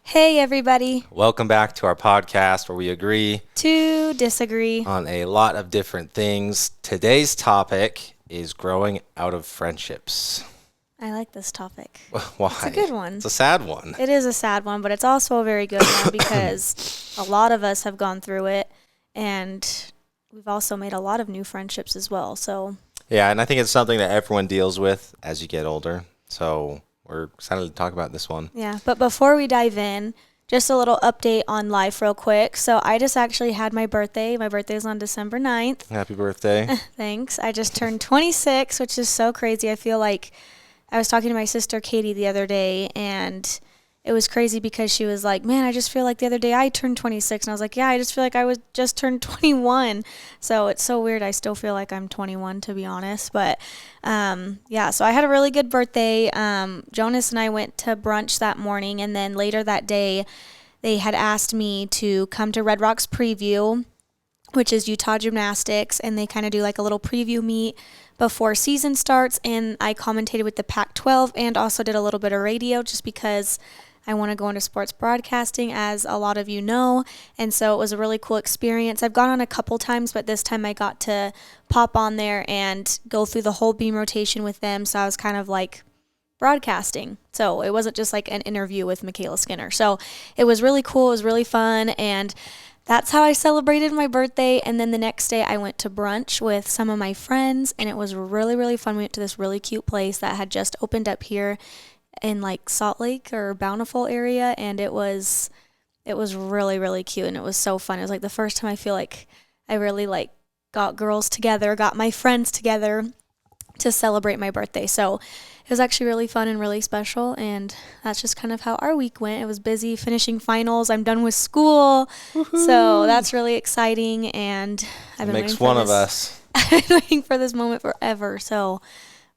Hey, everybody. Welcome back to our podcast where we agree To disagree. on a lot of different things. Today's topic is growing out of friendships. I like this topic. Why? It's a good one. It's a sad one. It is a sad one, but it's also a very good one because a lot of us have gone through it, and we've also made a lot of new friendships as well. So, Yeah, and I think it's something that everyone deals with as you get older. So we're excited to talk about this one. yeah. But before we dive in, just a little update on life real quick. So I just actually had my birthday. My birthday is on December 9th. Happy birthday. Thanks. I just turned 26, which is so crazy. I feel like I was talking to my sister Katie the other day, and it was crazy because she was like, man, I just feel like the other day I turned 26. And I was like, yeah, I just feel like I was just turned 21. So it's so weird. I still feel like I'm 21, to be honest. But yeah, so I had a really good birthday. Jonas and I went to brunch that morning, and then later that day, they had asked me to come to Red Rocks Preview, which is Utah Gymnastics, and they kind of do like a little preview meet before season starts, and I commentated with the Pac-12 and also did a little bit of radio just because I want to go into sports broadcasting, as a lot of you know, and so it was a really cool experience. I've gone on a couple times, but this time I got to pop on there and go through the whole beam rotation with them, so I was kind of like broadcasting. So it wasn't just like an interview with Mykayla Skinner. So it was really cool. It was really fun, and that's how I celebrated my birthday. And then the next day I went to brunch with some of my friends, and it was really, really fun. We went to this really cute place that had just opened up here in like Salt Lake or Bountiful area, and it was really, really cute, and it was so fun. It was like the first time I feel like I really like got girls together, got my friends together to celebrate my birthday. So it was actually really fun and really special, and that's just kind of how our week went. It was busy finishing finals. I'm done with school, so that's really exciting, and I've been Makes waiting one for of this. us. I've been waiting for this moment forever, so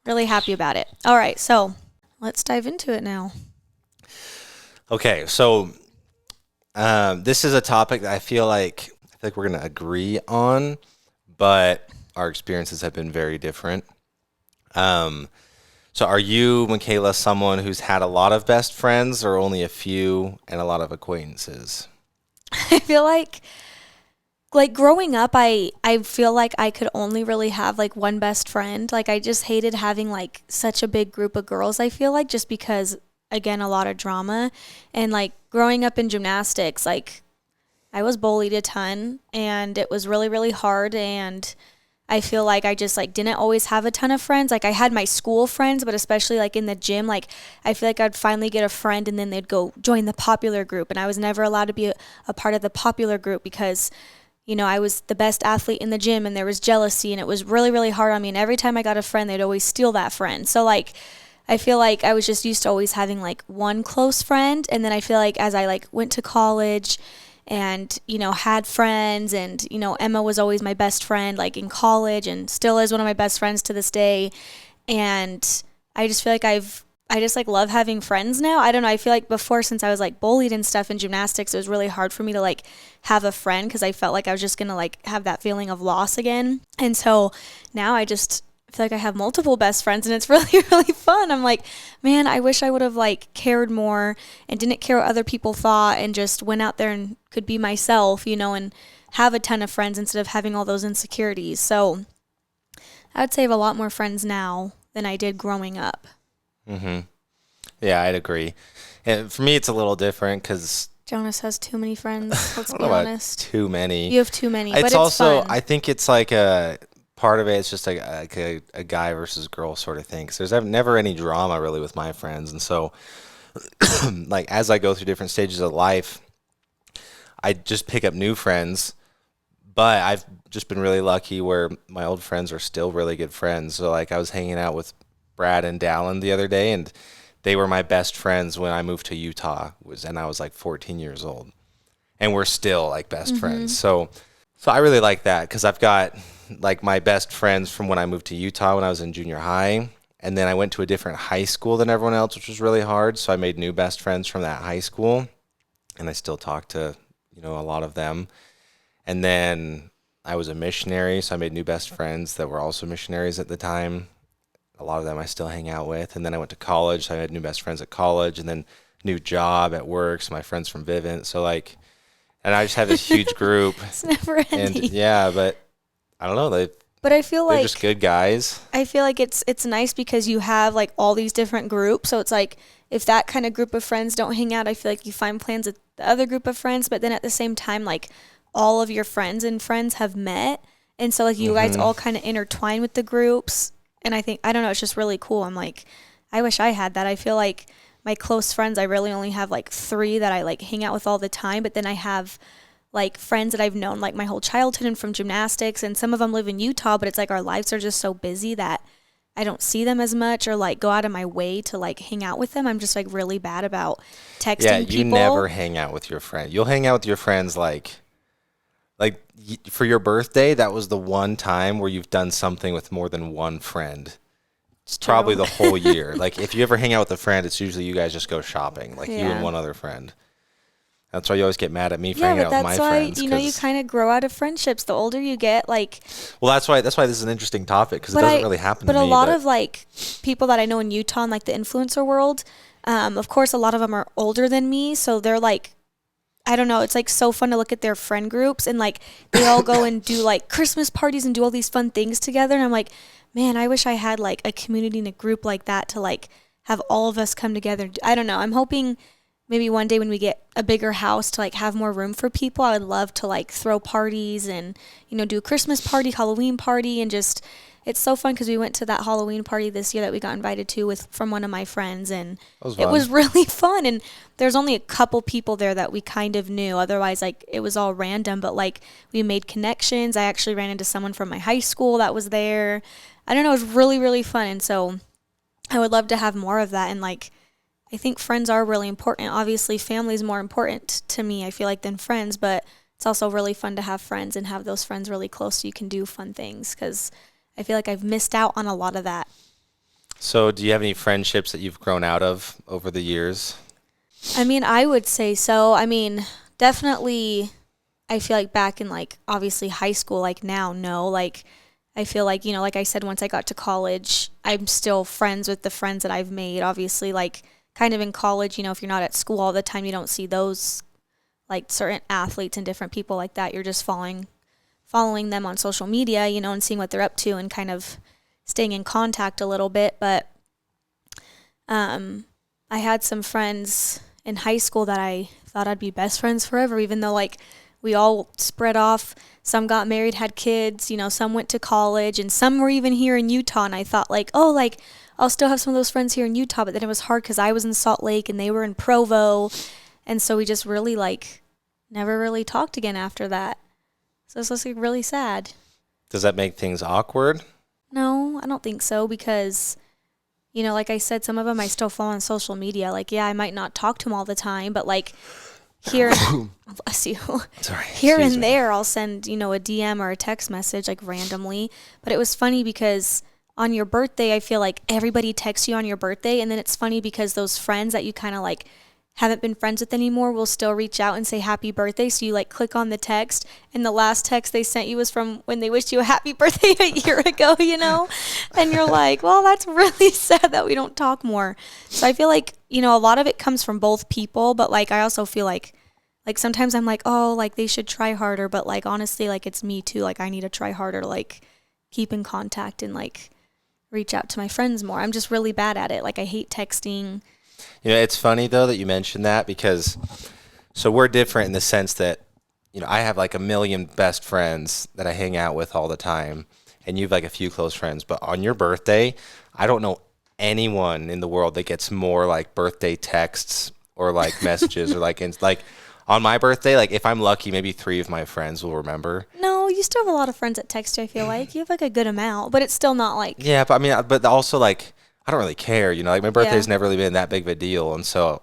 really happy about it. All right, so let's dive into it now. Okay, so this is a topic that I feel like we're going to agree on, but our experiences have been very different. So are you, Mykayla, someone who's had a lot of best friends or only a few and a lot of acquaintances? I feel like growing up, I feel like I could only really have like one best friend. Like I just hated having like such a big group of girls, I feel like, just because, again, a lot of drama. And like growing up in gymnastics, like I was bullied a ton, and it was really, really hard, and I feel like I just like didn't always have a ton of friends. Like I had my school friends, but especially like in the gym, like I feel like I'd finally get a friend and then they'd go join the popular group, and I was never allowed to be a part of the popular group because, you know, I was the best athlete in the gym, and there was jealousy, and it was really, really hard on me. And every time I got a friend, they'd always steal that friend. So like I feel like I was just used to always having like one close friend, and then I feel like as I like went to college and, you know, had friends, and, you know, Emma was always my best friend like in college and still is one of my best friends to this day. And I just feel like I just like love having friends now. I don't know. I feel like before, since I was like bullied and stuff in gymnastics, it was really hard for me to like have a friend because I felt like I was just going to like have that feeling of loss again. And so now I just feel like I have multiple best friends, and it's really, really fun. I'm like, man, I wish I would have like cared more and didn't care what other people thought and just went out there and could be myself, you know, and have a ton of friends instead of having all those insecurities. So I would say I have a lot more friends now than I did growing up. Mm-hmm. Yeah, I'd agree. And for me, it's a little different because Jonas has too many friends. Let's be I don't know about honest. too many. You have too many, but It's it's also, fun. I think it's like a part of it. It's just like a guy versus girl sort of thing. 'Cause there's never any drama really with my friends, and so like as I go through different stages of life, I just pick up new friends. But I've just been really lucky where my old friends are still really good friends. So like I was hanging out with Brad and Dallin the other day, and they were my best friends when I moved to Utah, and I was like 14 years old, and we're still like best friends. So I really like that because I've got like my best friends from when I moved to Utah when I was in junior high, and then I went to a different high school than everyone else, which was really hard. So I made new best friends from that high school, and I still talk to, you know, a lot of them. And then I was a missionary, so I made new best friends that were also missionaries at the time. A lot of them I still hang out with. And then I went to college, so I had new best friends at college, and then new job at work, so my friends from Vivint. So like, and I just have this huge group, It's never and ending. yeah, but I don't know, But I feel they're just like good guys. it's nice because you have like all these different groups. So it's like if that kind of group of friends don't hang out, I feel like you find plans with the other group of friends. But then at the same time, like all of your friends and friends have met, and so like you guys Hmm. all kind of intertwine with the groups. And I think I don't know, it's just really cool. I'm like, I wish I had that. I feel like my close friends, I really only have like three that I like hang out with all the time. But then I have like friends that I've known like my whole childhood and from gymnastics, and some of them live in Utah, but it's like our lives are just so busy that I don't see them as much or like go out of my way to like hang out with them. I'm just like really bad about Yeah, texting you never people. hang out with your friend. You'll hang out with your friends for your birthday. That was the one time where you've done something with more than one friend. It's Probably true. the whole year. Like if you ever hang out with a friend, it's usually you guys just go shopping, like you and Yeah. one other friend. That's why you always get mad at me for Yeah, hanging but out with that's my why, friends, you because kind of grow out of friendships. The older you get, like, well, that's why this is an interesting topic because it but doesn't really happen to but a me. lot But of like people that I know in Utah and like the influencer world, of course, a lot of them are older than me. So they're like, I don't know. It's like so fun to look at their friend groups and like they all go and do like Christmas parties and do all these fun things together. And I'm like, man, I wish I had like a community and a group like that to like have all of us come together. I don't know. I'm hoping maybe one day when we get a bigger house to like have more room for people. I would love to like throw parties and do a Christmas party, Halloween party, and just it's so fun because we went to that Halloween party this year that we got invited to with from one of my friends, and that was it was fun. really fun. And there's only a couple people there that we kind of knew. Otherwise, like it was all random, but like we made connections. I actually ran into someone from my high school that was there. I don't know, it was really, really fun. And so I would love to have more of that. And like, I think friends are really important. Obviously, family is more important to me, I feel like, than friends, but it's also really fun to have friends and have those friends really close so you can do fun things because I feel like I've missed out on a lot of that. So, do you have any friendships that you've grown out of over the years? I mean, I would say so. I mean, definitely, I feel like back in like obviously high school, like now, no. Like, I feel like, like I said, once I got to college, I'm still friends with the friends that I've made. Obviously, like, kind of in college, if you're not at school all the time, you don't see those like certain athletes and different people like that. You're just following them on social media, and seeing what they're up to and kind of staying in contact a little bit. But I had some friends in high school that I thought I'd be best friends forever, even though like we all spread off. Some got married, had kids, some went to college, and some were even here in Utah. And I thought like, oh, like I'll still have some of those friends here in Utah. But then it was hard because I was in Salt Lake and they were in Provo. And so we just really like never really talked again after that. So it's just like really sad. Does that make things awkward? No, I don't think so because, like I said, some of them I still follow on social media. Like, yeah, I might not talk to them all the time, but like here, bless you, Sorry, here excuse and me. there, I'll send, a DM or a text message like randomly. But it was funny because on your birthday, I feel like everybody texts you on your birthday. And then it's funny because those friends that you kind of like haven't been friends with anymore will still reach out and say happy birthday. So you like click on the text and the last text they sent you was from when they wished you a happy birthday a year ago, And you're like, well, that's really sad that we don't talk more. So I feel like, a lot of it comes from both people, but like I also feel like sometimes I'm like, oh, like they should try harder, but like honestly, like it's me too. Like I need to try harder to like keep in contact and like reach out to my friends more. I'm just really bad at it. Like I hate texting. It's funny though that you mentioned that because so we're different in the sense that I have like a million best friends that I hang out with all the time, and you've like a few close friends. But on your birthday, I don't know anyone in the world that gets more like birthday texts or like messages or like on my birthday, like if I'm lucky, maybe three of my friends will remember. No, you still have a lot of friends that text you, I feel like. You have like a good amount, but it's still not like, Yeah, but I mean, but also like I don't really care, like my yeah. birthday's never really been that big of a deal, and so,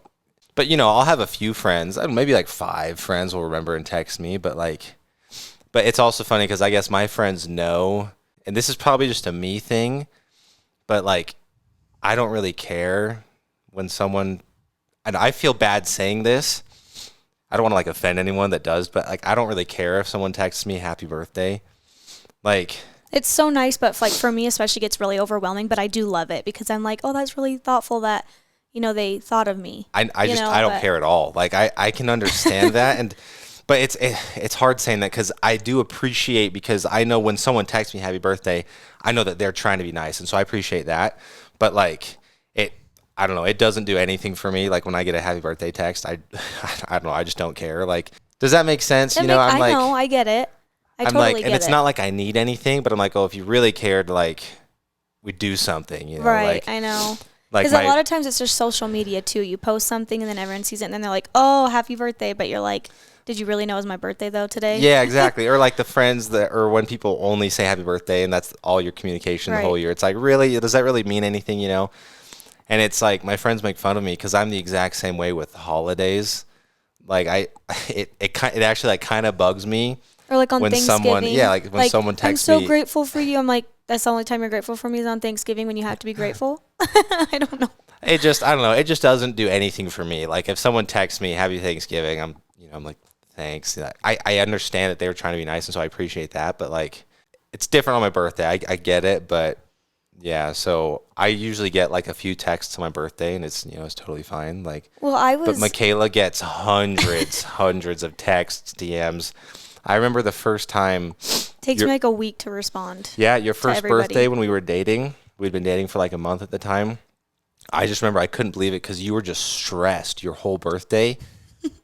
but I'll have a few friends, maybe like 5 friends will remember and text me, but it's also funny because I guess my friends know, and this is probably just a me thing, but like I don't really care when someone, and I feel bad saying this. I don't want to like offend anyone that does, but like I don't really care if someone texts me happy birthday. Like It's so nice, but like for me especially, it gets really overwhelming. But I do love it because I'm like, oh, that's really thoughtful that they thought of me. I don't care at all. Like I can understand that, but it's hard saying that because I do appreciate, because I know when someone texts me happy birthday, I know that they're trying to be nice, and so I appreciate that. But like I don't know, it doesn't do anything for me. Like when I get a happy birthday text, I don't know, I just don't care. Like, does that make sense? I know, I get it. I totally get it. And it's not like I need anything, but I'm like, oh, if you really cared, like, we do something, Right, like, I know. Like because a lot of times it's just social media too. You post something and then everyone sees it and then they're like, oh, happy birthday. But you're like, did you really know it was my birthday though today? Yeah, exactly. Or like the friends or when people only say happy birthday and that's all your communication the whole year. It's like, really, does that really mean anything, And it's like my friends make fun of me because I'm the exact same way with holidays. Like it actually like kind of bugs me. Or like on when Thanksgiving. when someone texts me. I'm so grateful for you. I'm like, that's the only time you're grateful for me is on Thanksgiving when you have to be grateful. I don't know. I don't know. It just doesn't do anything for me. Like if someone texts me happy Thanksgiving, I'm like, thanks. I understand that they were trying to be nice, and so I appreciate that. But like, it's different on my birthday. I get it, but yeah. So I usually get like a few texts on my birthday, and it's it's totally fine. Like, but Mykayla gets hundreds of texts, DMs. I remember the first time. Takes me like a week to respond. Yeah, your first birthday when we were dating. We'd been dating for like a month at the time. I just remember I couldn't believe it because you were just stressed your whole birthday.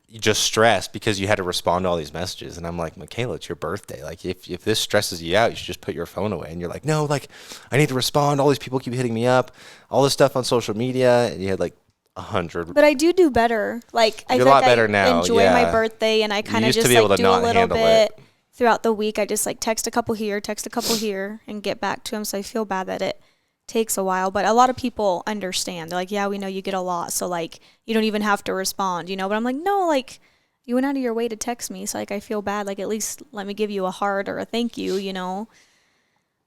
You just stressed because you had to respond to all these messages. And I'm like, Mykayla, it's your birthday. Like, if this stresses you out, you should just put your phone away. And you're like, no, like, I need to respond. All these people keep hitting me up. All this stuff on social media. And you had like 100. But I do better. Like, I feel feel like like better I now. enjoy my birthday. And I kind of just like do a little bit throughout the week. I just like text a couple here, and get back to them. So I feel bad that it takes a while, but a lot of people understand. They're like, yeah, we know you get a lot, so like you don't even have to respond, but I'm like, no, like you went out of your way to text me, so like I feel bad, like at least let me give you a heart or a thank you.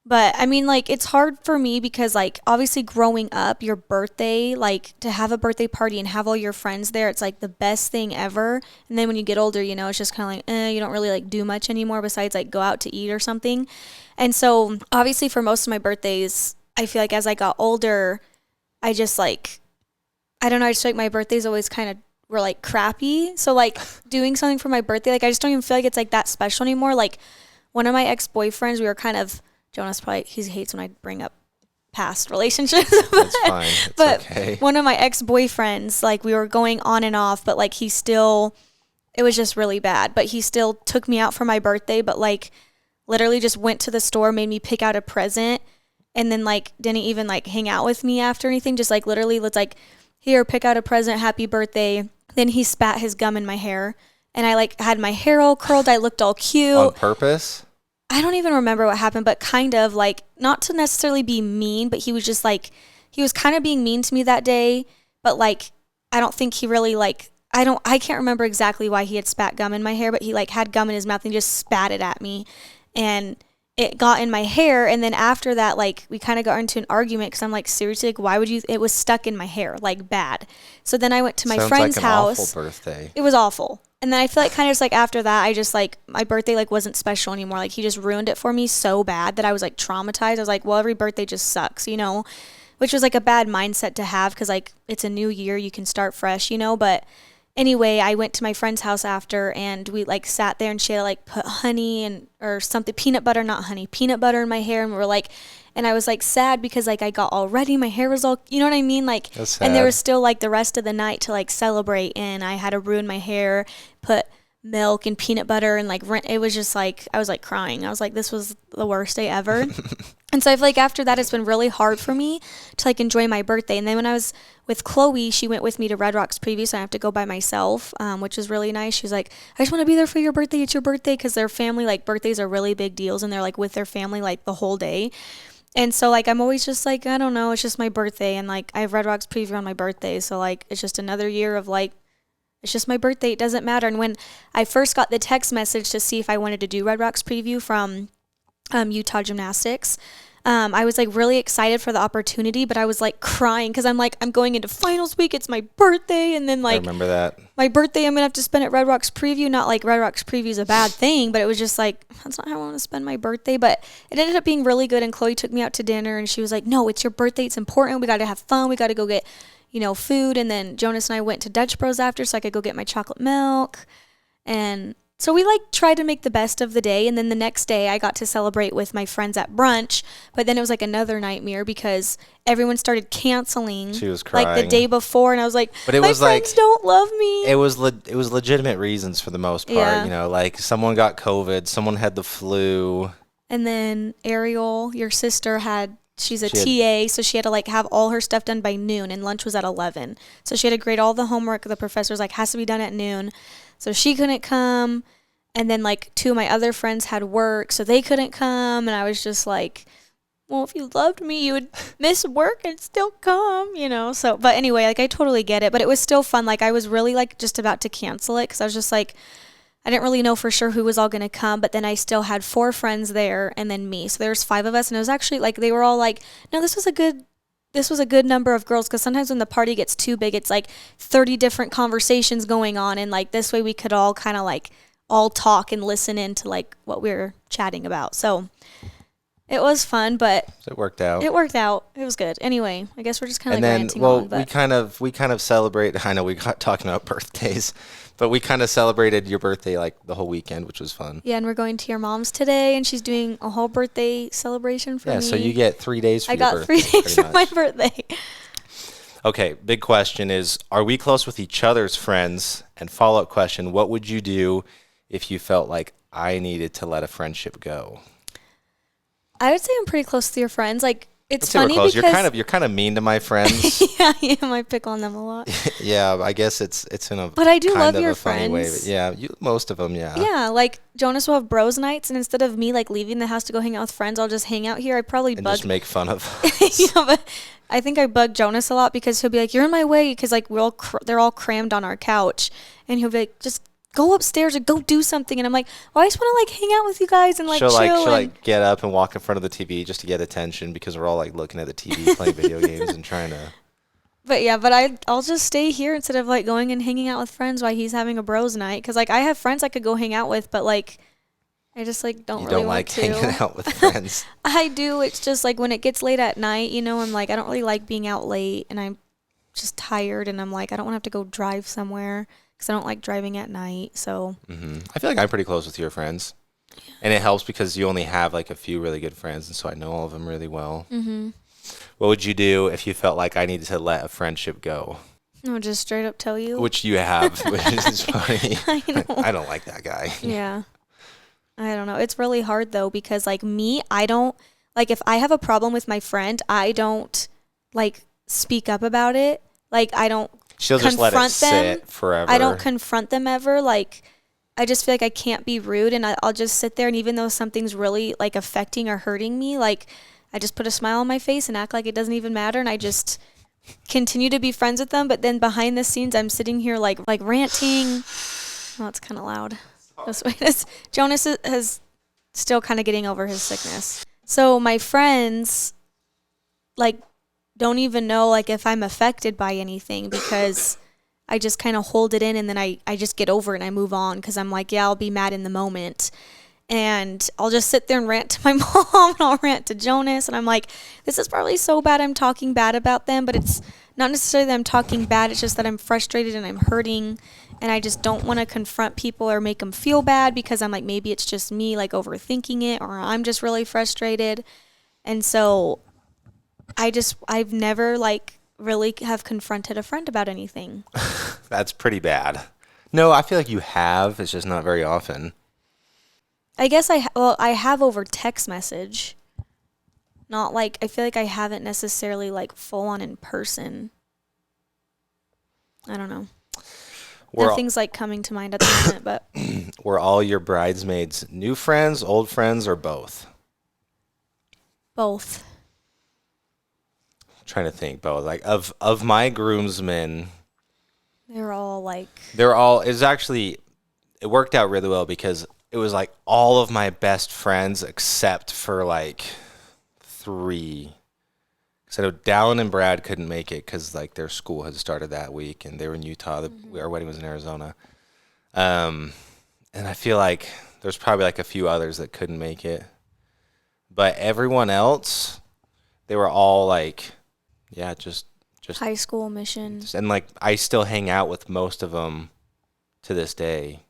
But I mean, like, it's hard for me because like obviously growing up, your birthday, like to have a birthday party and have all your friends there, it's like the best thing ever. And then when you get older, it's just kind of like you don't really like do much anymore besides like go out to eat or something. And so obviously for most of my birthdays, I feel like as I got older, I just like, I don't know, I just feel like my birthdays always kind of were like crappy. So like doing something for my birthday, like I just don't even feel like it's like that special anymore. Like one of my ex-boyfriends, we were kind of, Jonas probably, he hates when I bring up past relationships. That's fine. It's okay. One of my ex-boyfriends, like we were going on and off, but like it was just really bad. But he still took me out for my birthday, but like literally just went to the store, made me pick out a present. And then, like, didn't even, like, hang out with me after anything. Just, like, literally was like, here, pick out a present, happy birthday. Then he spat his gum in my hair. And I, like, had my hair all curled. I looked all cute. On purpose? I don't even remember what happened, but kind of, like, not to necessarily be mean, but he was just, like, he was kind of being mean to me that day. But, like, I don't think he really, like, I can't remember exactly why he had spat gum in my hair, but he, like, had gum in his mouth and just spat it at me. And it got in my hair, and then after that, like, we kind of got into an argument because I'm like, seriously, like, why would you? It was stuck in my hair, like, bad. So then I went to my friend's house. Sounds like an awful birthday. It was awful. And then I feel like kind of just like after that, I just like, my birthday like wasn't special anymore. Like, he just ruined it for me so bad that I was like traumatized. I was like, well, every birthday just sucks, which was like a bad mindset to have because like it's a new year, you can start fresh, but anyway, I went to my friend's house after, and we like sat there, and she had like put honey or something, peanut butter in my hair, and we were like, and I was like sad because like I got all ready, my hair was all, you know what I mean, like, that's sad. And there was still like the rest of the night to like celebrate, and I had to ruin my hair, put milk and peanut butter, and like it was just like I was like crying. I was like, this was the worst day ever. And so I feel like after that, it's been really hard for me to like enjoy my birthday. And then when I was with Chloe, she went with me to Red Rocks Preview, so I have to go by myself, which is really nice. She was like, I just want to be there for your birthday. It's your birthday, because their family, like, birthdays are really big deals, and they're like with their family like the whole day. And so like I'm always just like, I don't know, it's just my birthday, and like I have Red Rocks Preview on my birthday, so like it's just another year of like, it's just my birthday, it doesn't matter. And when I first got the text message to see if I wanted to do Red Rocks Preview from Utah Gymnastics, I was like really excited for the opportunity, but I was like crying because I'm like, I'm going into finals week, it's my birthday, and then like, I remember that. My birthday I'm gonna have to spend at Red Rocks Preview. Not like Red Rocks Preview is a bad thing, but it was just like, that's not how I want to spend my birthday. But it ended up being really good, and Chloe took me out to dinner, and she was like, no, it's your birthday, it's important, we got to have fun, we got to go get food. And then Jonas and I went to Dutch Bros after so I could go get my chocolate milk. And so we like tried to make the best of the day. And then the next day I got to celebrate with my friends at brunch. But then it was like another nightmare because everyone started canceling. She was crying. Like the day before. And I was like, But it my was friends like, don't love me. it was legitimate reasons for the most part. Yeah. Like someone got COVID, someone had the flu. And then Ariel, your sister, she's a She had- TA, so she had to like have all her stuff done by noon, and lunch was at 11. So she had to grade all the homework. The professor's like, has to be done at noon. So she couldn't come. And then like two of my other friends had work, so they couldn't come. And I was just like, well, if you loved me, you would miss work and still come, So, but anyway, like I totally get it. But it was still fun. Like I was really like just about to cancel it because I was just like, I didn't really know for sure who was all going to come, but then I still had 4 friends there and then me. So there's 5 of us, and it was actually like they were all like, "No, this was a good number of girls," because sometimes when the party gets too big, it's like 30 different conversations going on, and like this way we could all kind of like all talk and listen into like what we were chatting about. So it was fun, but It worked out. it worked out. It was good. Anyway, I guess we're just kind of And like then, ranting well, on, but we kind of celebrate. I know we got talking about birthdays, but we kind of celebrated your birthday like the whole weekend, which was fun. yeah, and we're going to your mom's today, and she's doing a whole birthday celebration for me. Yeah, so you get 3 days for I your got birthday. 3 days pretty for my much. birthday. Okay, big question is, are we close with each other's friends? And follow-up question, what would you do if you felt like I needed to let a friendship go? I would say I'm pretty close to your friends. Like it's Let's say we're funny close. because You're kind of mean to my friends. yeah, I am. I pick on them a lot. Yeah, I guess it's in a But I do kind love of your a funny way. But friends. yeah, most of them, yeah. Yeah, like Jonas will have bros nights, and instead of me like leaving the house to go hang out with friends, I'll just hang out here. I probably And bug. just make fun of us. Yeah, but I think I bug Jonas a lot because he'll be like, "You're in my way," because like they're all crammed on our couch, and he'll be like, "Just go upstairs or go do something," and I'm like, "Well, I just want to like hang out with you guys and like she'll chill." like get up and walk in front of the TV just to get attention because we're all like looking at the TV, playing video games, and trying to. But yeah, I'll just stay here instead of like going and hanging out with friends while he's having a bros night. Because like I have friends I could go hang out with, but like I just like don't You really don't want like to. hanging out with friends. I do. It's just like when it gets late at night, I'm like I don't really like being out late, and I'm just tired, and I'm like I don't want to have to go drive somewhere because I don't like driving at night. So I feel like I'm pretty close with your friends, and it helps because you only have like a few really good friends, and so I know all of them really well. What would you do if you felt like I needed to let a friendship go? I'll just straight up tell you. Which you have, which is funny. I know. I don't like that guy. Yeah. I don't know. It's really hard though because like me, I don't like if I have a problem with my friend, I don't like speak up about it. Like I don't She'll just let it confront them. sit forever. I don't confront them ever. Like I just feel like I can't be rude, and I'll just sit there, and even though something's really like affecting or hurting me, like I just put a smile on my face and act like it doesn't even matter, and I just continue to be friends with them. But then behind the scenes, I'm sitting here like ranting. Oh, it's kind of loud. This way, Jonas has still kind of getting over his sickness. So my friends, like, don't even know like if I'm affected by anything because I just kind of hold it in, and then I just get over it and I move on because I'm like, yeah, I'll be mad in the moment. And I'll just sit there and rant to my mom, and I'll rant to Jonas, and I'm like, this is probably so bad I'm talking bad about them, but it's not necessarily that I'm talking bad, it's just that I'm frustrated and I'm hurting, and I just don't want to confront people or make them feel bad because I'm like, maybe it's just me like overthinking it, or I'm just really frustrated. And so I've never like really have confronted a friend about anything. That's pretty bad. No, I feel like you have. It's just not very often. I guess I have over text message. Not like I feel like I haven't necessarily like full on in person. I don't know. Nothing's like coming to mind at the moment, but Were all your bridesmaids new friends, old friends, or both? both. I'm trying to think, both. Like of my groomsmen, They're all like it worked out really well because it was like all of my best friends except for like 3. Because I know Dallin and Brad couldn't make it because like their school had started that week and they were in Utah. Our wedding was in Arizona. And I feel like there's probably like a few others that couldn't make it. But everyone else, they were all like, yeah, just Just, High school mission. and like I still hang out with most of them to this day,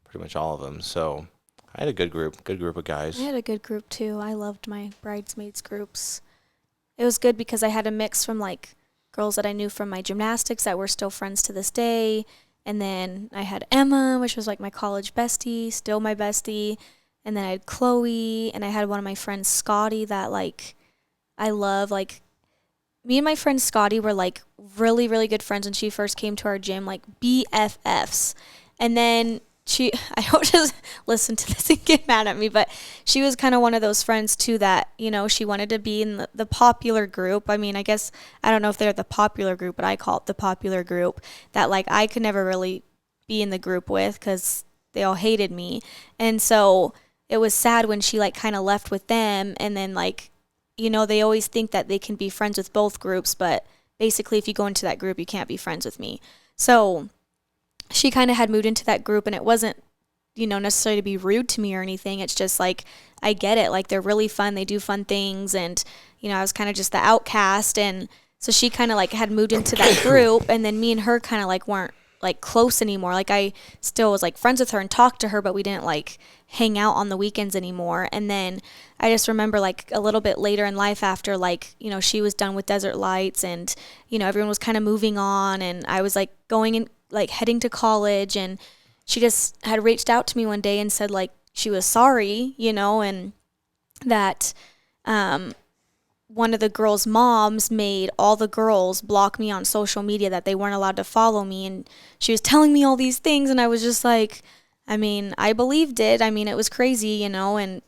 pretty much all of them. So I had a good group of I guys. had a good group too. I loved my bridesmaids groups. It was good because I had a mix from like girls that I knew from my gymnastics that were still friends to this day. And then I had Emma, which was like my college bestie, still my bestie. And then I had Chloe, and I had one of my friends, Scotty, that like I love. Like me and my friend Scotty were like really, really good friends when she first came to our gym, like BFFs. And then I hope she doesn't listen to this and get mad at me, but she was kind of one of those friends too that, she wanted to be in the popular group. I mean, I guess, I don't know if they're the popular group, but I call it the popular group that like I could never really be in the group with because they all hated me. And so it was sad when she like kind of left with them and then like, they always think that they can be friends with both groups, but basically if you go into that group, you can't be friends with me. So she kind of had moved into that group, and it wasn't, necessarily to be rude to me or anything. It's just like, I get it. Like, they're really fun. They do fun things. And, I was kind of just the outcast. And so she kind of like had moved into that group. And then me and her kind of like weren't like close anymore. Like, I still was like friends with her and talked to her, but we didn't like hang out on the weekends anymore. And then I just remember like a little bit later in life after like, she was done with Desert Lights and, everyone was kind of moving on. And I was like going in, like heading to college, and she just had reached out to me one day and said like she was sorry, and that one of the girls' moms made all the girls block me on social media, that they weren't allowed to follow me, and she was telling me all these things, and I was just like, I mean, I believed it. I mean, it was crazy, and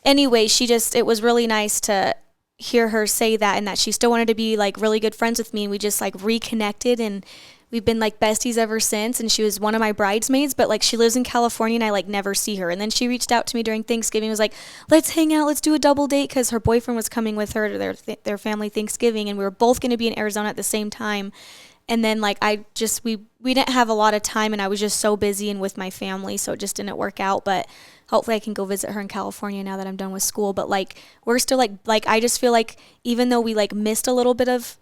anyway, it was really nice to hear her say that, and that she still wanted to be like really good friends with me, and we just like reconnected, and we've been like besties ever since. And she was one of my bridesmaids, but like she lives in California and I like never see her. And then she reached out to me during Thanksgiving, was like, let's hang out, let's do a double date, because her boyfriend was coming with her to their family Thanksgiving, and we were both going to be in Arizona at the same time. And then like we didn't have a lot of time, and I was just so busy and with my family, so it just didn't work out. But hopefully I can go visit her in California now that I'm done with school. But like we're still like I just feel like even though we like missed a little bit of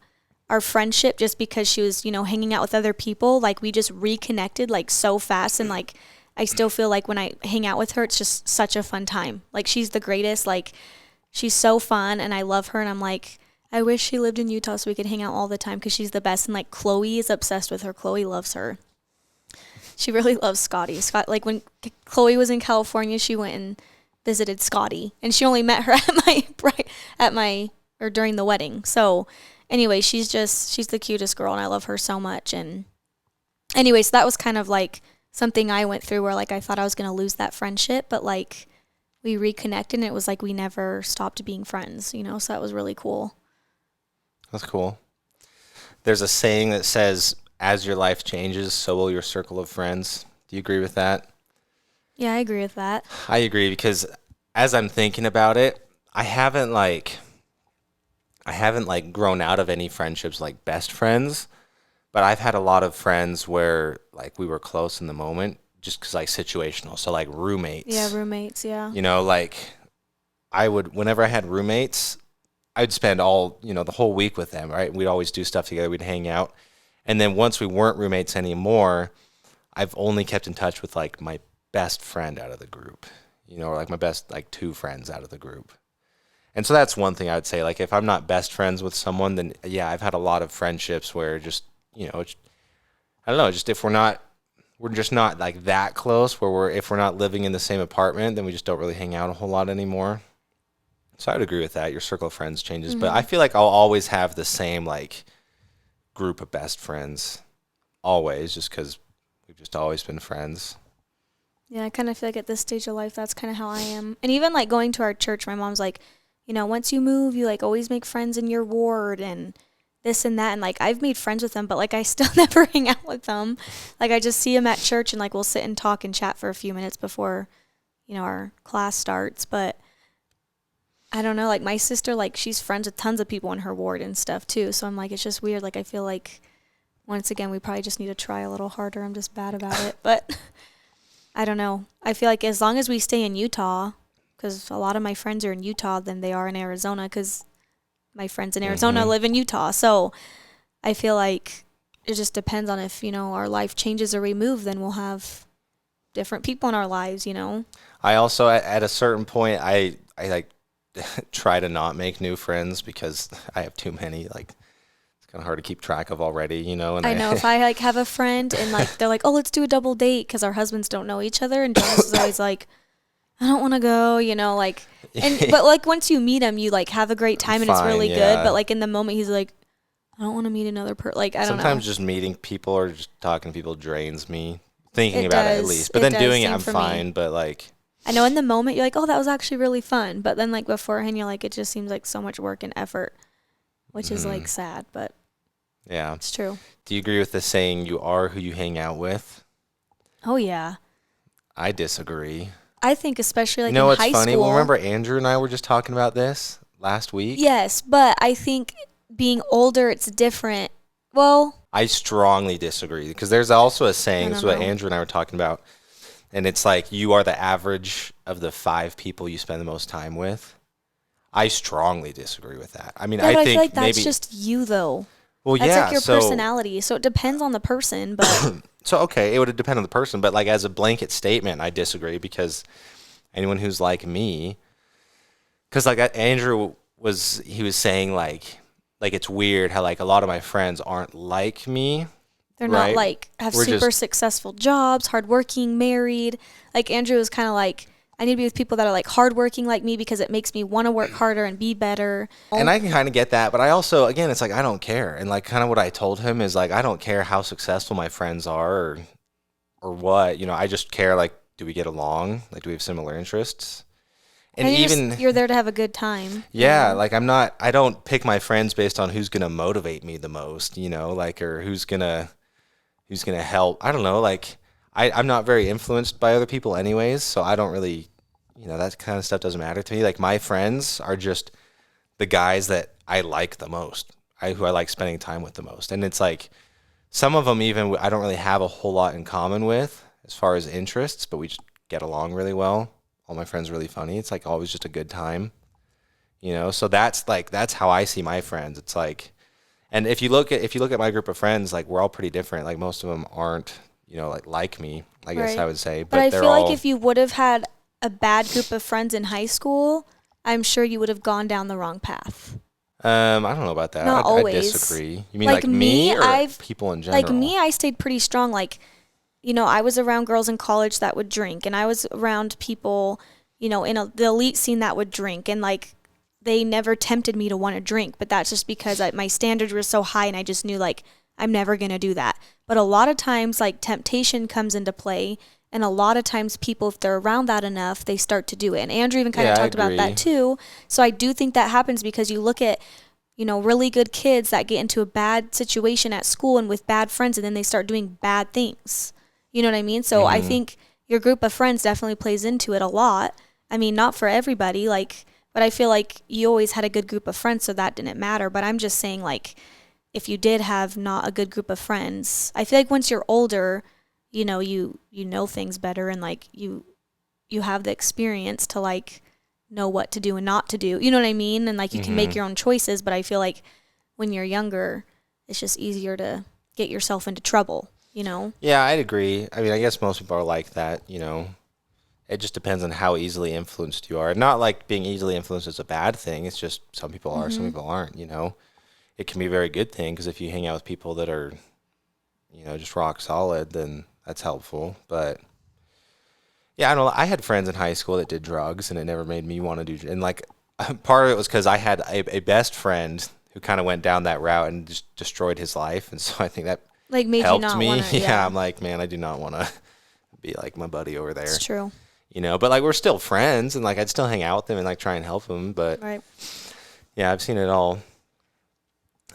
our friendship just because she was, hanging out with other people, like we just reconnected like so fast. And like I still feel like when I hang out with her, it's just such a fun time. Like she's the greatest. Like she's so fun, and I love her, and I'm like, I wish she lived in Utah so we could hang out all the time because she's the best. And like Chloe is obsessed with her. Chloe loves her. She really loves Scotty. Like when Chloe was in California, she went and visited Scotty, and she only met her or during the wedding. So anyway, she's the cutest girl, and I love her so much. And anyway, so that was kind of like something I went through where like I thought I was going to lose that friendship, but like we reconnected, and it was like we never stopped being friends, so that was really cool. That's cool. There's a saying that says, as your life changes, so will your circle of friends. Do you agree with that? Yeah, I agree with that. I agree, because as I'm thinking about it, I haven't like grown out of any friendships like best friends, but I've had a lot of friends where like we were close in the moment just because like situational. So like roommates. Yeah, roommates, yeah. Like whenever I had roommates, I'd spend the whole week with them, right? We'd always do stuff together. We'd hang out. And then once we weren't roommates anymore, I've only kept in touch with like my best friend out of the group, or like my best like two friends out of the group. And so that's one thing I would say. Like if I'm not best friends with someone, then yeah, I've had a lot of friendships where just, I don't know, just if we're just not like that close, where if we're not living in the same apartment, then we just don't really hang out a whole lot anymore. So I'd agree with that. Your circle of friends changes, but I feel like I'll always have the same like group of best friends, always, just because we've just always been friends. Yeah, I kind of feel like at this stage of life, that's kind of how I am. And even like going to our church, my mom's like, once you move, you like always make friends in your ward and this and that. And like I've made friends with them, but like I still never hang out with them. Like I just see them at church, and like we'll sit and talk and chat for a few minutes before, our class starts. But I don't know, like my sister, like she's friends with tons of people in her ward and stuff too. So I'm like, it's just weird. Like I feel like once again, we probably just need to try a little harder. I'm just bad about it. But I don't know. I feel like as long as we stay in Utah, because a lot of my friends are in Utah than they are in Arizona, because my friends in Arizona live in Utah. So I feel like it just depends on if, our life changes or we move, then we'll have different people in our lives, I also, at a certain point, I like try to not make new friends because I have too many. Like, it's kind of hard to keep track of already, and I know if I like have a friend and like they're like, oh, let's do a double date because our husbands don't know each other, and Jonas is always like, I don't want to go, like, but like once you meet him, you like have a great time and it's really good. But like in the moment, he's like, I don't want to meet another person. Like, I don't know. Sometimes just meeting people or just talking to people drains me. Thinking about it at least, but then doing it, I'm fine. But like, I know in the moment you're like, oh, that was actually really fun. But then like beforehand, you're like, it just seems like so much work and effort, which is like sad, but yeah, it's true. Do you agree with the saying, you are who you hang out with? Oh, yeah. I disagree. I think especially like in high school. Funny? Well, remember Andrew and I were just talking about this last week? Yes, but I think being older, it's different. Well, I strongly disagree because there's also a saying, this is what Andrew and I were talking about, and it's like you are the average of the 5 people you spend the most time with. I strongly disagree with that. I mean, yeah, I think feel like that's maybe just you though. Well, that's yeah, like your personality. So it depends on the person, but so okay, it would depend on the person, but like as a blanket statement, I disagree because anyone who's like me, because like Andrew was saying like it's weird how like a lot of my friends aren't like me. They're not like have super successful jobs, hardworking, married. Like Andrew was kind of like, I need to be with people that are like hardworking like me because it makes me want to work harder and be better. And I can kind of get that, but I also, again, it's like I don't care. And like kind of what I told him is like I don't care how successful my friends are or what. I just care like, do we get along? Like, do we have similar interests? And you're there to have a good time. Yeah, like I don't pick my friends based on who's gonna motivate me the most, like or who's gonna help. I don't know, like I'm not very influenced by other people anyways, so I don't really, that kind of stuff doesn't matter to me. Like my friends are just the guys that I like the most, who I like spending time with the most. And it's like some of them even I don't really have a whole lot in common with as far as interests, but we just get along really well. All my friends are really funny. It's like always just a good time, so that's how I see my friends. It's like, and if you look at my group of friends, like we're all pretty different. Like most of them aren't, like me, I guess I would say. But I feel like if you would have had a bad group of friends in high school, I'm sure you would have gone down the wrong path. I don't know about that. Not always. I disagree. You mean like me or people in general? Like me, I stayed pretty strong. Like, I was around girls in college that would drink, and I was around people, in the elite scene that would drink, and like they never tempted me to want to drink, but that's just because my standards were so high, and I just knew like I'm never gonna do that. But a lot of times, like temptation comes into play, and a lot of times people, if they're around that enough, they start to do it. And Andrew even kind of talked about that too. So I do think that happens because you look at really good kids that get into a bad situation at school and with bad friends, and then they start doing bad things. You know what I mean? So I think your group of friends definitely plays into it a lot. I mean, not for everybody, but I feel like you always had a good group of friends, so that didn't matter. But I'm just saying, like, if you did have not a good group of friends, I feel like once you're older, you know things better, and like you have the experience to like know what to do and not to do. You know what I mean? And like you can make your own choices. But I feel like when you're younger, it's just easier to get yourself into trouble. Yeah, I'd agree. I mean, I guess most people are like that, It just depends on how easily influenced you are. Not like being easily influenced is a bad thing. It's just some people are, some people aren't, It can be a very good thing because if you hang out with people that are, just rock solid, then that's helpful. But yeah, I don't know. I had friends in high school that did drugs, and it never made me want to do. And like part of it was because I had a best friend who kind of went down that route and just destroyed his life, and so I think that like made helped you not me. Wanna, yeah, I'm like, man, I do not want to be like my buddy over there. It's true. But like we're still friends, and like I'd still hang out with them and like try and help them. But yeah, I've seen it all.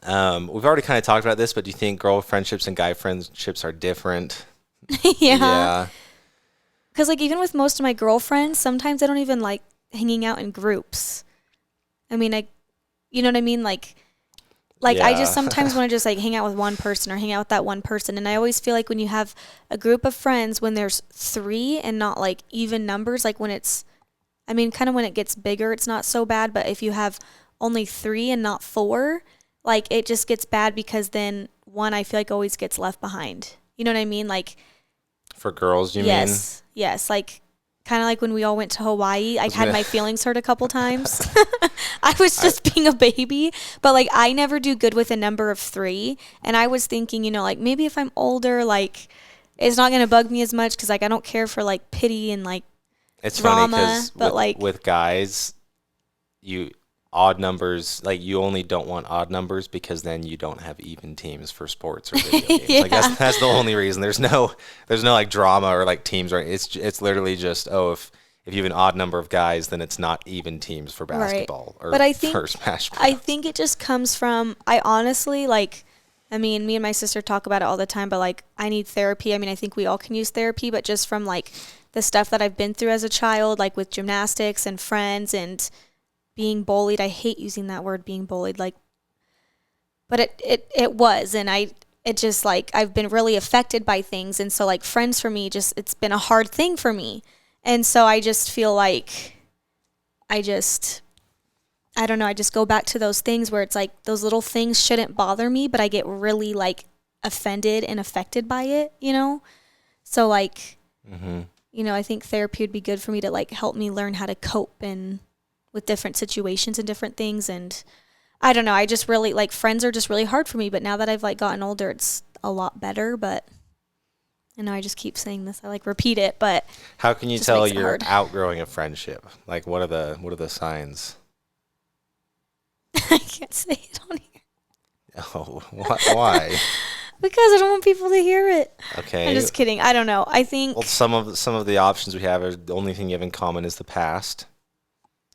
We've already kind of talked about this, but do you think girl friendships and guy friendships are different? Yeah. Because like even with most of my girlfriends, sometimes I don't even like hanging out in groups. I mean, you know what I mean? Like I just sometimes want to just like hang out with one person or hang out with that one person. And I always feel like when you have a group of friends, when there's 3 and not like even numbers, like when it's, I mean, kind of when it gets bigger, it's not so bad. But if you have only 3 and not 4, like it just gets bad because then one I feel like always gets left behind. You know what I mean? Like For girls, you mean? yes, like kind of like when we all went to Hawaii, I Was had gonna- my feelings hurt a couple times. I was just being a baby, but like I never do good with a number of 3, and I was thinking, you know, like maybe if I'm older, like it's not going to bug me as much cuz like I don't care for like pity and like It's drama, funny because but like with guys, you odd numbers, like you only don't want odd numbers because then you don't have even teams for sports or video games. Yeah. Like that's the only reason. There's no like drama or like teams, right? It's literally just, oh, if you have an odd number of guys, then it's not even teams for basketball or But I think for Smash Bros. I think it just comes from, I honestly like, I mean, me and my sister talk about it all the time, but like I need therapy. I mean, I think we all can use therapy, but just from like the stuff that I've been through as a child, like with gymnastics and friends and being bullied. I hate using that word, being bullied, like, but it was, and it just like, I've been really affected by things. And so like friends for me, just, it's been a hard thing for me. And so I just feel like I don't know, I just go back to those things where it's like those little things shouldn't bother me, but I get really like offended and affected by it, you know? So like, you know, I think therapy would be good for me to like help me learn how to cope and with different situations and different things. And I don't know, I just really like, friends are just really hard for me, but now that I've like gotten older, it's a lot better. But I know I just keep saying this, I like repeat it, but How can you just tell makes it you're hard. outgrowing a friendship? Like what are the signs? I can't say it on here Oh, why? because I don't want people to hear it. Okay. I'm just kidding. I don't know. I think Well, some of the options we have are the only thing you have in common is the past.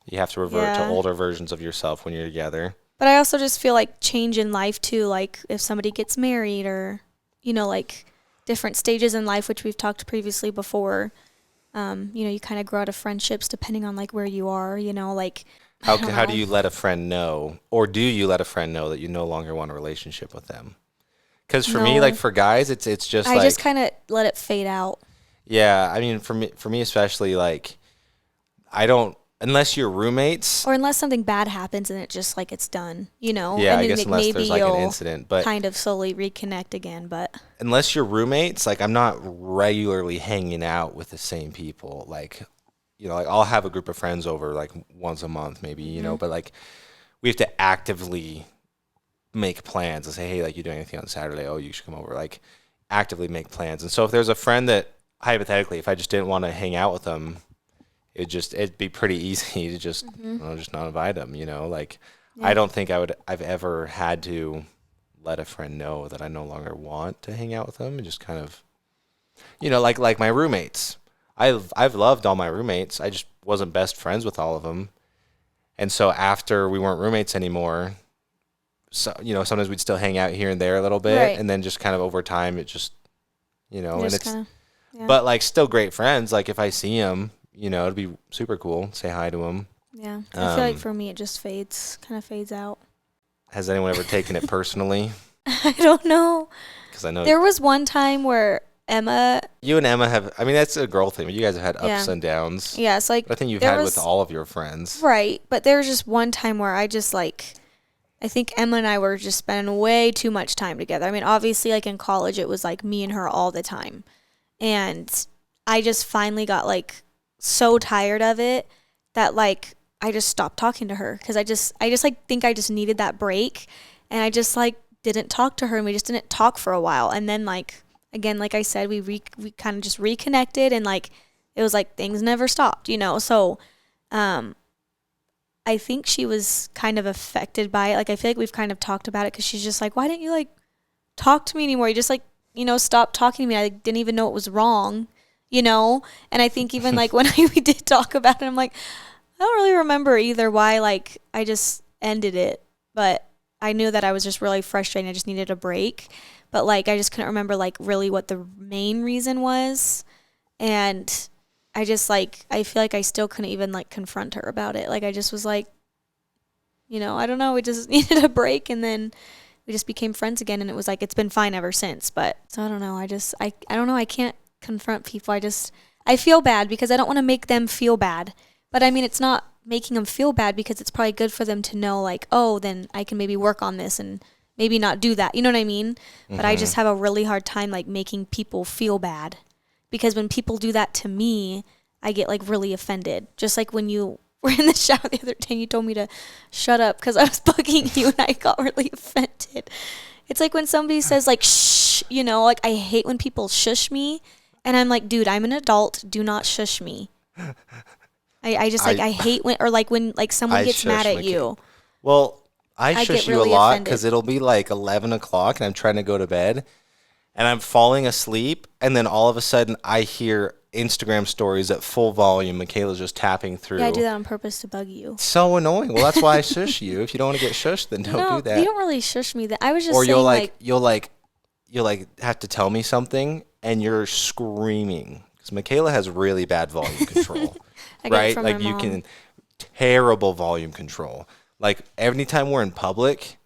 You have to revert to Yeah. older versions of yourself when you're together. But I also just feel like change in life too, like if somebody gets married or, you know, like different stages in life, which we've talked previously before. You know, you kind of grow out of friendships depending on like where you are, you know, like I don't How know. do you let a friend know, or do you let a friend know that you no longer want a relationship with them? Because for me, No. like for guys, it's just I like, just kind of let it fade out. yeah. I mean, for me especially, like I don't, unless you're roommates. Or unless something bad happens and it just like it's done, you know, Yeah, and I then guess like, unless maybe there's like an you'll incident, but kind of slowly reconnect again. But unless you're roommates, like I'm not regularly hanging out with the same people. Like, you know, like I'll have a group of friends over like once a month, maybe, you know, but like we have to actively make plans and say, hey, like you doing anything on Saturday? Oh, you should come over. Like actively make plans. And so if there's a friend that hypothetically, if I just didn't want to hang out with them, it'd be pretty easy to just, you know, just not invite them, you know, like I yeah. don't think I've ever had to let a friend know that I no longer want to hang out with them, and just kind of, you know, like my roommates. I've loved all my roommates. I just wasn't best friends with all of them. And so after we weren't roommates anymore, so you know, sometimes we'd still hang out here and there a little bit, Right. and then just kind of over time it just, you know, and Just it's kind of, yeah. but like still great friends. Like if I see them, you know, it'd be super cool. Say hi to them. Yeah. I feel like Um, for me, it just kind of fades out. Has anyone ever taken it personally? I don't know. Because I know There was one time where Emma, you and Emma have. I mean, that's a girl thing. But you guys have had Yeah. ups and downs. yeah, it's like But I think you've there had was, with all of your friends. right, but there was just one time where I just like, I think Emma and I were just spending way too much time together. I mean, obviously, like in college, it was like me and her all the time. And I just finally got like so tired of it that like I just stopped talking to her because I just like think I just needed that break. And I just like didn't talk to her and we just didn't talk for a while. And then like, again, like I said, we kind of just reconnected and like, it was like things never stopped, you know? So, I think she was kind of affected by it. Like, I feel like we've kind of talked about it because she's just like, why didn't you like talk to me anymore? You just like, you know, stopped talking to me. I like, didn't even know it was wrong, you know? And I think even like when we did talk about it, I'm like, I don't really remember either why like I just ended it. But I knew that I was just really frustrated. I just needed a break. But like, I just couldn't remember like really what the main reason was. And I just like, I feel like I still couldn't even like confront her about it. Like I just was like, you know, I don't know. We just needed a break and then we just became friends again. And it was like, it's been fine ever since. But so I don't know. I don't know. I can't confront people. I feel bad because I don't want to make them feel bad. But I mean, it's not making them feel bad because it's probably good for them to know, like, oh, then I can maybe work on this and maybe not do that. You know what I mean? But I just have a really hard time, like, making people feel bad. Because when people do that to me, I get, like, really offended. Just like when you were in the shower the other day and you told me to shut up because I was bugging you and I got really offended. It's like when somebody says, like, shh, you know, like, I hate when people shush me. And I'm like, dude, I'm an adult. Do not shush me. I just, like, I hate when, or, like, when, like, someone gets mad at you. Well, I shush get you a really lot offended. because it'll be like 11 o'clock and I'm trying to go to bed and I'm falling asleep. And then all of a sudden I hear Instagram stories at full volume. Mykayla's just tapping through. Yeah, I do that on purpose to bug you. So annoying. Well, that's why I shush you. If you don't want to get shushed, then don't do that. You don't really shush me. That I was just Or saying, you'll have to tell me something and you're screaming because Mykayla has really bad volume control. I get it right? from Like my you mom. can terrible volume control. Like anytime we're in public,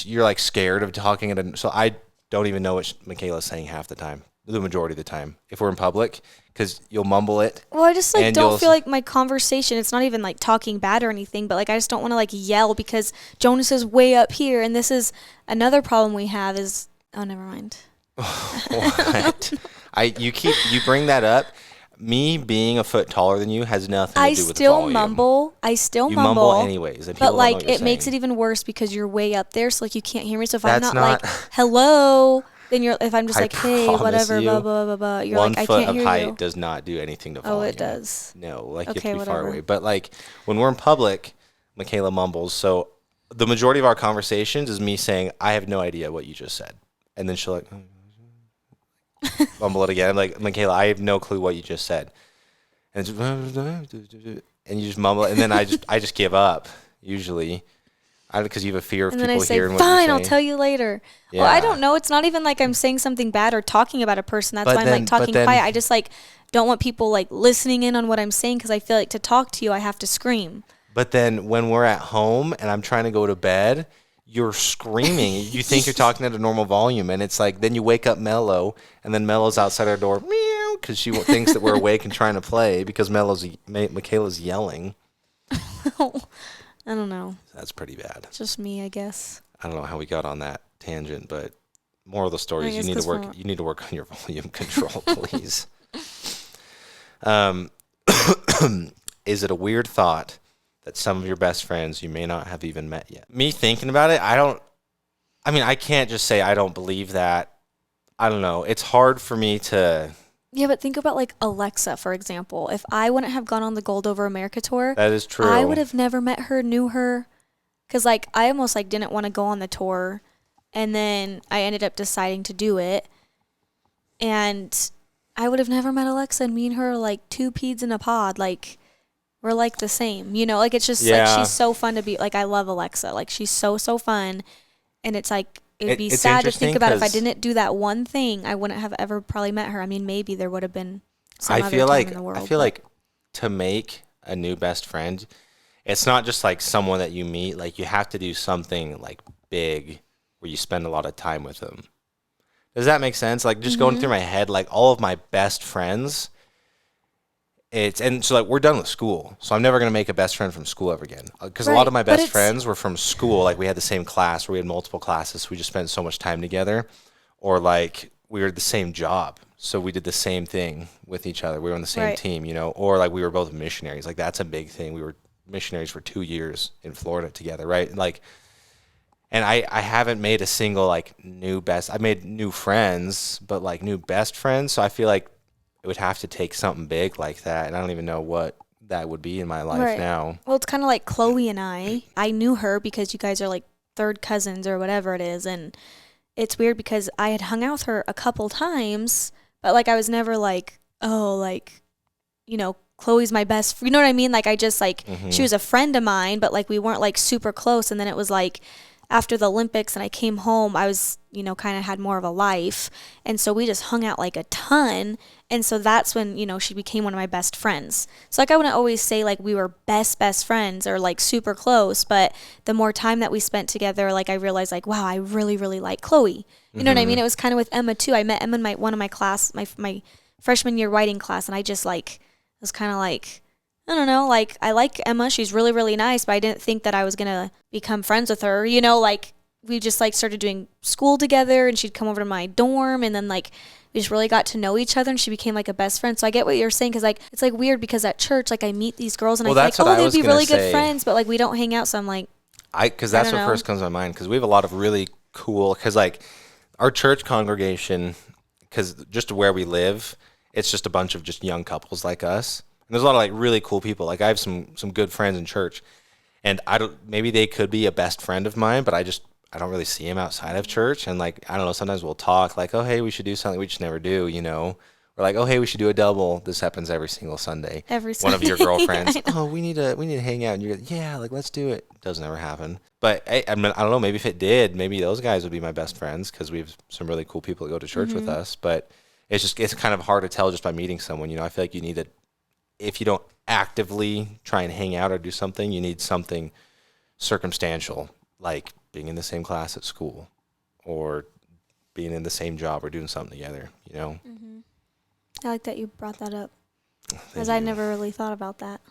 you're like scared of talking at a, so I don't even know what Mykayla's saying half the time, the majority of the time, if we're in public, because you'll mumble it. Well, I just, like, and don't feel like my conversation, it's not even, like, talking bad or anything, but, like, I just don't want to, like, yell because Jonas is way up here, and this is another problem we have is, oh, never mind. What? You bring that up. Me being a foot taller than you has nothing to do with the volume. I still You mumble. mumble anyways, and But, people don't know like, what you're it makes it saying. even worse because you're way up there, so, like, you can't hear me. So if That's I'm not, not- like, hello, then if I'm just I like, hey, promise whatever, you, blah, blah, blah, blah, you're One like, I foot can't of hear height you. does not do anything to volume. Oh, it does. No, like you Okay, have to be far whatever. away. But like when we're in public, Mykayla mumbles. So the majority of our conversations is me saying, I have no idea what you just said. And then she'll like mumble it again. I'm like, Mykayla, I have no clue what you just said. And and you just mumble it. And then I just give up usually. Because you have a fear of And then I people say, hearing what you're fine, saying. I'll tell you later. Well, I Yeah. don't know. It's not even like I'm saying something bad or talking about a person. That's But why I'm then- like but talking then- quiet. I just like don't want people like listening in on what I'm saying because I feel like to talk to you, I have to scream. But then when we're at home and I'm trying to go to bed, you're screaming. You think you're talking at a normal volume. And it's like, then you wake up Mello, and then Mello's outside our door, meow, because she thinks that we're awake and trying to play because Mykayla's yelling. I don't know. That's pretty bad. It's just me, I guess. I don't know how we got on that tangent, but moral of the story is guess you need to 'cause work. You need to work on your volume control, please. Is it a weird thought that some of your best friends you may not have even met yet? Me thinking about it, I can't just say I don't believe that. I don't know. It's hard for me to. Yeah, but think about like Alexa, for example. If I wouldn't have gone on the Gold Over America tour, That is true. I would have never met her, knew her. Because, like, I almost, like, didn't want to go on the tour. And then I ended up deciding to do it. And I would have never met Alexa. And me and her are, like, two peas in a pod. Like, we're, like, the same. You know? Like, it's just, like, she's so fun to be. Like, I love Alexa. Like, she's so, so fun. And it's, like, it would be It's sad to think interesting about if I 'cause- didn't do that one thing. I wouldn't have ever probably met her. I mean, maybe there would have been some I other feel time like in the world. I feel but- like to make a new best friend, it's not just like someone that you meet. Like you have to do something like big where you spend a lot of time with them. Does that make sense? Like just going through my head, like all of my best friends. And so like we're done with school, so I'm never gonna make a best friend from school ever again. Because a lot Right, of my but best it's- friends were from school. Like we had the same class, or we had multiple classes. So we just spent so much time together, or like we were the same job, so we did the same thing with each other. We were on the same Right. team, you know, or like we were both missionaries. Like that's a big thing. We were missionaries for 2 years in Florida together, right? Like, and I haven't made a single like I made new friends, but like new best friends. So I feel like it would have to take something big like that, and I don't even know what that would be in my life Right. now. Well, it's kind of like Chloe and I. I knew her because you guys are like third cousins or whatever it is. And it's weird because I had hung out with her a couple times, but like I was never like, oh, like, you know, Chloe's my best you know what I mean? Like I just like, she was a friend of mine, but like we weren't like super close. And then it was like after the Olympics and I came home, I was, you know, kind of had more of a life. And so we just hung out like a ton. And so that's when, you know, she became one of my best friends. So like I wouldn't always say like we were best friends or like super close, but the more time that we spent together, like I realized like, wow, I really, really like Chloe. You know what I mean? It was kind of with Emma too. I met Emma in one of my class, my freshman year writing class, and I just like was kind of like, I don't know, like, I like Emma. She's really, really nice, but I didn't think that I was going to become friends with her. Like, we just, like, started doing school together, and she'd come over to my dorm, and then, like, we just really got to know each other, and she became, like, a best friend. So I get what you're saying, because, like, it's, like, weird, because at church, like, I meet these girls, and I feel like, oh, they'd be really good friends, but, like, we don't hang out, so I'm like, because that's what first comes to my mind, because we have a lot of really cool, because, like, our church congregation, because just where we live, it's just a bunch of just young couples like us. And there's a lot of like really cool people. Like I have some good friends in church, and maybe they could be a best friend of mine, but I don't really see them outside of church. And like I don't know, sometimes we'll talk like, oh hey, we should do something we just never do, Or like, oh hey, we should do a double. This happens every single Sunday. One of your girlfriends, oh we need to hang out, and you're like, yeah, like let's do it. Doesn't ever happen. But I mean, I don't know. Maybe if it did, maybe those guys would be my best friends because we have some really cool people that go to church with us. But it's kind of hard to tell just by meeting someone. I feel like you need to. If you don't actively try and hang out or do something, you need something circumstantial, like being in the same class at school or being in the same job or doing something together, Mm-hmm. I like that you brought that up, because I never really thought about that.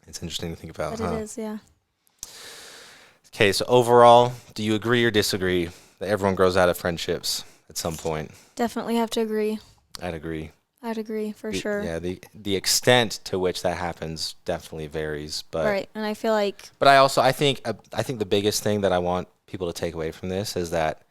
It's interesting to think about, but it is, yeah. Okay, so overall, do you agree or disagree that everyone grows out of friendships at some point? Definitely have to agree. I'd agree. For sure. Yeah, the extent to which that happens definitely varies, but right. And I feel like. But I think the biggest thing that I want people to take away from this is that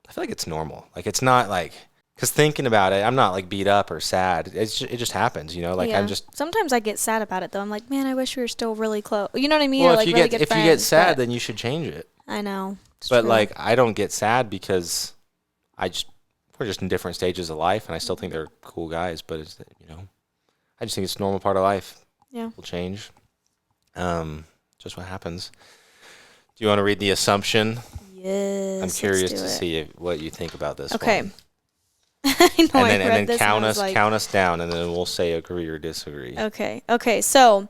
I feel like it's normal. Like it's not like because thinking about it, I'm not like beat up or sad. It just happens, Like yeah. I'm just. Sometimes I get sad about it though. I'm like, man, I wish we were still really close. You know what I mean? Well, or like really good if friends, you get sad, then you should change it. I know. But true. Like I don't get sad because we're just in different stages of life, and I still think they're cool guys. But it's I just think it's a normal part of life. Yeah, will change. Just what happens. Do you want to read the assumption? Yes. I'm curious to see what you think about this. Okay. One. I know. And then count us down, and then we'll say agree or disagree. Okay. So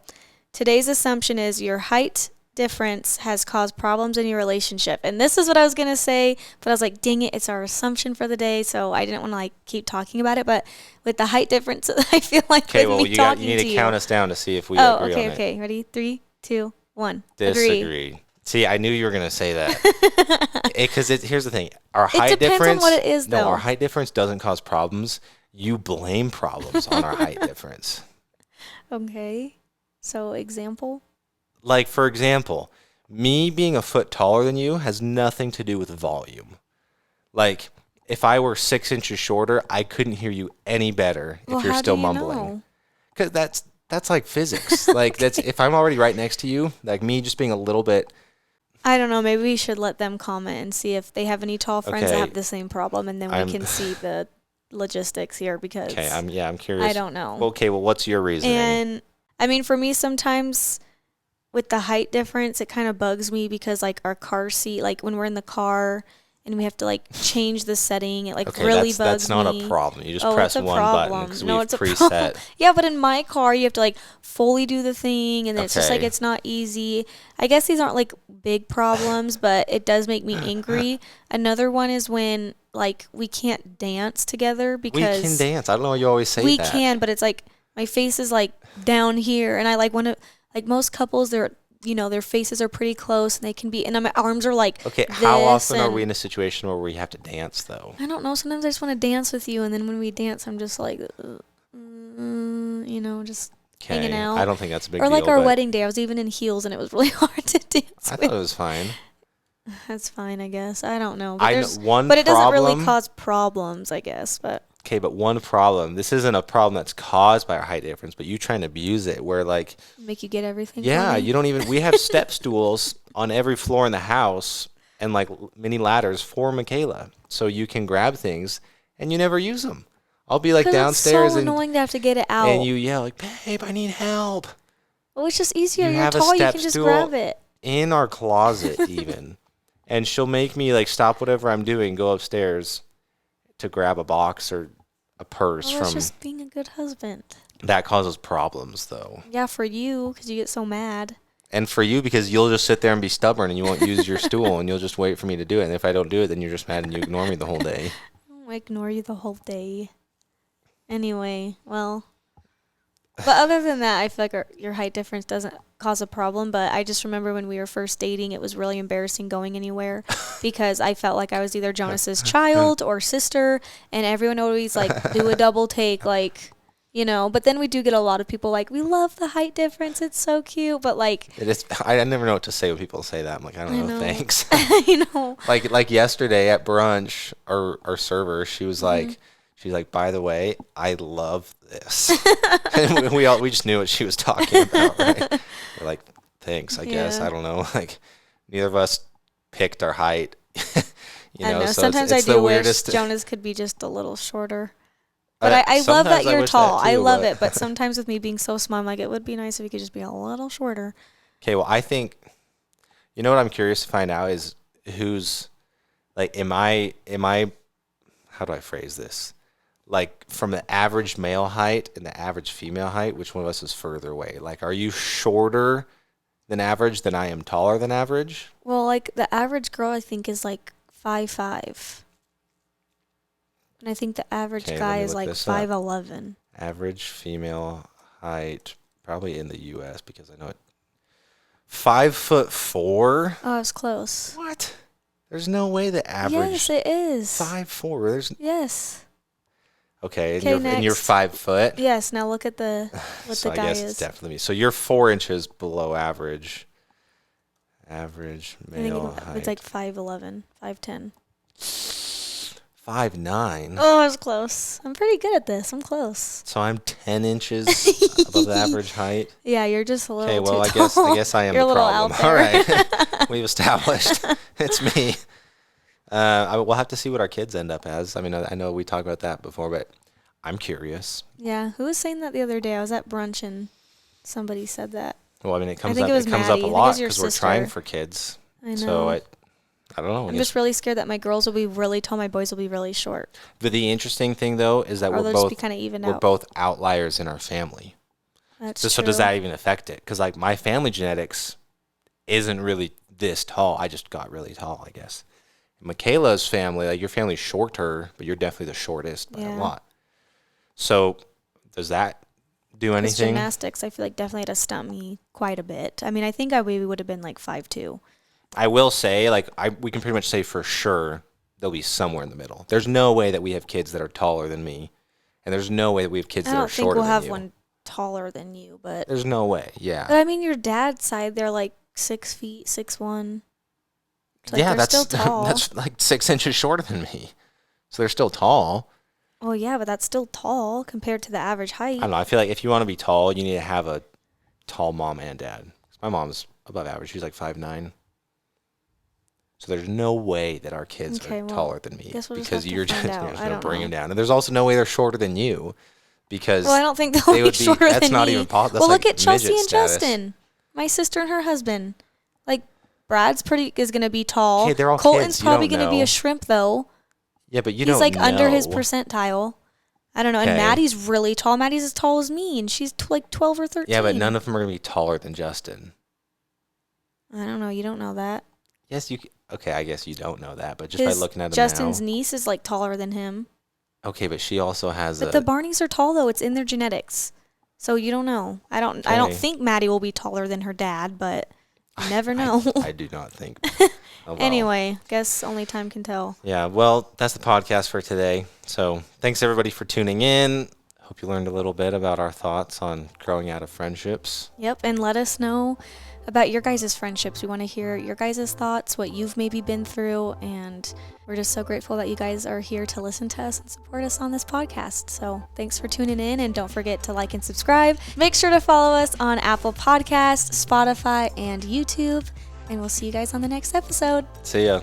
today's assumption is your height difference has caused problems in your relationship. And this is what I was going to say, but I was like, dang it, it's our assumption for the day, so I didn't want to like keep talking about it. But with the height difference, I feel like you need to count us down to see if we agree on it. Okay. Ready? 3, 2, 1. Disagree. See, I knew you were going to say that. Because here's the thing. Our height difference. It depends on what it is, though. No, our height difference doesn't cause problems. You blame problems on our height difference. Okay. So, example? Like, for example, me being a foot taller than you has nothing to do with volume. Like, if I were 6 inches shorter, I couldn't hear you any better if you're still mumbling. Because that's like physics. Like, that's if I'm already right next to you, like me just being a little bit. I don't know. Maybe we should let them comment and see if they have any tall friends that have the same problem, and then we can see the logistics here because. Okay, I'm curious. I don't know. Okay, well, what's your reasoning? And I mean, for me, sometimes with the height difference, it kind of bugs me because like our car seat, like when we're in the car and we have to like change the setting, it like really bugs me. That's not a problem. You just press one button because we have preset. Yeah, but in my car, you have to like fully do the thing, and then it's just like it's not easy. I guess these aren't like big problems, but it does make me angry. Another one is when like we can't dance together because we can dance. I don't know why you always say that. We can, but it's like my face is like down here, and I like want to. Like most couples, their faces are pretty close, and they can be, and my arms are like. Okay, how often are we in a situation where we have to dance though? I don't know. Sometimes I just want to dance with you, and then when we dance, I'm just like, just hanging out. I don't think that's a big deal. Or like our wedding day, I was even in heels, and it was really hard to dance. I thought it was fine. That's fine, I guess. I don't know. But it doesn't really cause problems, I guess. But okay, but one problem. This isn't a problem that's caused by our height difference, but you trying to abuse it where like make you get everything. Yeah, you don't even. We have step stools on every floor in the house and like mini ladders for Mykayla, so you can grab things and you never use them. I'll be like downstairs it's so annoying to have to get it out, and you yell like, "Babe, I need help." Well, it's just easier. You're tall, you can just grab it in our closet even, and she'll make me like stop whatever I'm doing, go upstairs to grab a box or a purse from. That's just being a good husband. That causes problems, though. Yeah, for you, because you get so mad. And for you, because you'll just sit there and be stubborn, and you won't use your stool, and you'll just wait for me to do it. And if I don't do it, then you're just mad and you ignore me the whole day. I ignore you the whole day. Anyway, well, But other than that, I feel like your height difference doesn't cause a problem. But I just remember when we were first dating, it was really embarrassing going anywhere because I felt like I was either Jonas's child or sister, and everyone would always like do a double take, like, you know. But then we do get a lot of people like, we love the height difference, it's so cute. But like, It is. I never know what to say when people say that. I'm like, I don't know, thanks. I know. Like yesterday at brunch, our server, she was like, she's like, by the way, I love this. And we just knew what she was talking about, right? We're like, thanks, I guess. I don't know. Like, neither of us picked our height. I know. So Sometimes it's I do the weirdest. wish Jonas could be just a little shorter. But I love that Sometimes I you're wish tall. that too, I love but- it. But sometimes with me being so small, I'm like, it would be nice if you could just be a little shorter. Okay, well, I think, you know what I'm curious to find out is who's, like, am I, how do I phrase this? Like, from the average male height and the average female height, which one of us is further away? Like, are you shorter than average than I am taller than average? Well, like the average girl, I think, is like 5'5", and I think the average Okay, let guy me is look like this up. 5'11". Average female height, probably in the U.S. because I know it. 5'4". Oh, I was close. What? There's no way the average. Yes, it is. 5'4". There's Yes. okay, and 'Kay, you're next. 5 foot. Yes. Now look at the what So the I guy guess is. it's definitely me. So you're 4 inches below average. Average I think male height. it's like 5'11", 5'10". 5'9". Oh, I was close. I'm pretty good at this. I'm close. So I'm 10 inches above the average height. Yeah, you're just a little Okay, well too tall. I guess I am You're a the little problem. out All there. right, we've established it's me. We'll have to see what our kids end up as. I mean, I know we talked about that before, but I'm curious. Yeah, who was saying that the other day? I was at brunch and somebody said that. Well, I mean, it comes think up. it was It comes Maddie. I up a think it lot was your because we're trying sister. for kids. I know. So I don't know. I'm just really scared that my girls will be really tall, my boys will be really short. But the interesting thing, though, is that Or they'll just be kind of evened we're out. both outliers in our family. That's So true. does that even affect it? Because like my family genetics isn't really this tall. I just got really tall, I guess. Mykayla's family, like your family's shorter, but you're definitely the shortest by a lot. So does that do With anything? gymnastics, I feel like definitely had to stump me quite a bit. I mean, I think I maybe would have been like 5'2". I will say, like, we can pretty much say for sure they'll be somewhere in the middle. There's no way that we have kids that are taller than me, and there's no way that we have kids I that are don't think shorter we'll than have you. one taller than you, but There's no way. Yeah. I mean, your dad's side, they're like 6 feet, 6'1". Like, yeah, they're that's still tall. that's like 6 inches shorter than me. So they're still tall. Oh yeah, but that's still tall compared to the average height. I don't know. I feel like if you want to be tall, you need to have a tall mom and dad. My mom's above average. She's like 5'9". So there's no way that our kids are taller than me guess we'll just because have to you're find just out. I going to don't bring know. them down. And there's also no way they're shorter than you because Well, I don't think they'll they be would be. shorter That's than not me. even possible. Well, That's look like at Chelsea midget and status. Justin, my sister and her husband. Like Brad's is gonna be tall. Okay, they're all Colton's kids. You probably don't gonna be know. a shrimp though. Yeah, but you He's don't like under his know. percentile. I don't know. Okay. And Maddie's really tall. Maddie's as tall as me, and she's like 12 or 13. Yeah, but none of them are going to be taller than Justin. I don't know. You don't know that. Yes, you. Okay, I guess you don't know that, but just by looking at them Justin's now. niece is like taller than him. Okay, but she also has But the Barneys are tall though. It's in their genetics. So you don't know. I don't Okay. think Maddie will be taller than her dad, but you never know. I do not think. Oh, well. Anyway, guess only time can tell. Yeah, well, that's the podcast for today. So thanks everybody for tuning in. Hope you learned a little bit about our thoughts on growing out of friendships. Yep, and let us know about your guys' friendships. We want to hear your guys' thoughts, what you've maybe been through, and we're just so grateful that you guys are here to listen to us and support us on this podcast. So thanks for tuning in, and don't forget to like and subscribe. Make sure to follow us on Apple Podcasts, Spotify, and YouTube, and we'll see you guys on the next episode. See ya.